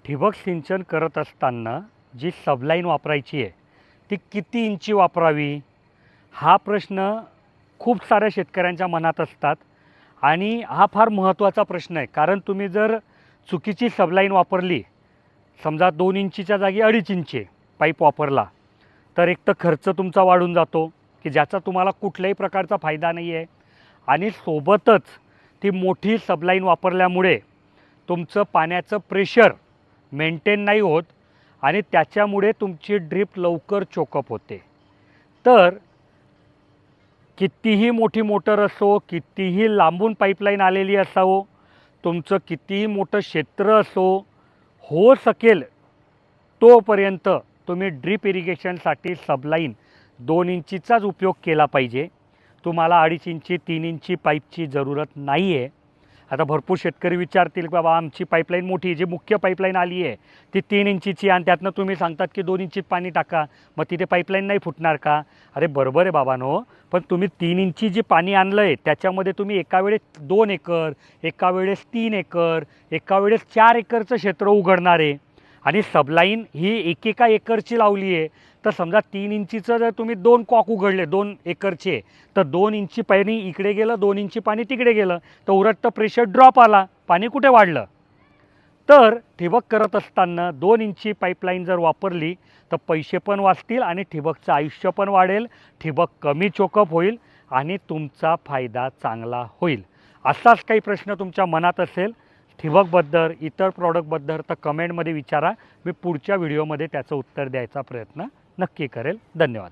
ठिबक सिंचन करत असताना जी सबलाईन वापरायची आहे ती किती इंची वापरावी हा प्रश्न खूप साऱ्या शेतकऱ्यांच्या मनात असतात आणि हा फार महत्त्वाचा प्रश्न आहे. कारण तुम्ही जर चुकीची सबलाईन वापरली, समजा 2 इंचीच्या जागी 2.5 इंची पाईप वापरला, तर एक तर खर्च तुमचा वाढून जातो की ज्याचा तुम्हाला कुठल्याही प्रकारचा फायदा नाही आहे. आणि सोबतच ती मोठी सबलाईन वापरल्यामुळे तुमचं पाण्याचं प्रेशर मेंटेन नाही होत आणि त्याच्यामुळे तुमची ड्रीप लवकर चोकअप होते. तर कितीही मोठी मोटर असो, कितीही लांबून पाईपलाईन आलेली असावो, तुमचं कितीही मोठं क्षेत्र असो, हो शकेल तोपर्यंत तुम्ही ड्रीप इरिगेशनसाठी सबलाईन 2 इंचीचाच उपयोग केला पाहिजे. तुम्हाला 2.5 इंची 3 इंची पाईपची जरूरत नाही आहे. आता भरपूर शेतकरी विचारतील की बाबा आमची पाईपलाईन मोठी, जी मुख्य पाईपलाईन आली आहे ती 3 इंचीची आणि त्यातनं तुम्ही सांगतात की 2 इंचीत पाणी टाका, मग तिथे पाईपलाईन नाही फुटणार का? अरे बरोबर आहे बाबांनो, पण तुम्ही 3 इंची जे पाणी आणलं आहे त्याच्यामध्ये तुम्ही एका वेळेस 2 एकर, एका वेळेस 3 एकर, एका वेळेस 4 एकरचं क्षेत्र उघडणार आहे आणि सबलाईन ही एकेका एकरची लावली आहे. तर समजा 3 इंचीचं जर तुम्ही 2 कॉक उघडले 2 एकरचे, तर 2 इंची पाणी इकडे गेलं, 2 इंची पाणी तिकडे गेलं, तर उरटतं प्रेशर ड्रॉप आला, पाणी कुठे वाढलं? तर ठिबक करत असताना 2 इंची पाईपलाईन जर वापरली तर पैसे पण वाचतील आणि ठिबकचं आयुष्य पण वाढेल, ठिबक कमी चोकअप होईल आणि तुमचा फायदा चांगला होईल. असाच काही प्रश्न तुमच्या मनात असेल ठिबकबद्दल, इतर प्रॉडक्टबद्दल, तर कमेंटमध्ये विचारा. मी पुढच्या व्हिडिओमध्ये त्याचं उत्तर द्यायचा प्रयत्न नक्की करेल. धन्यवाद.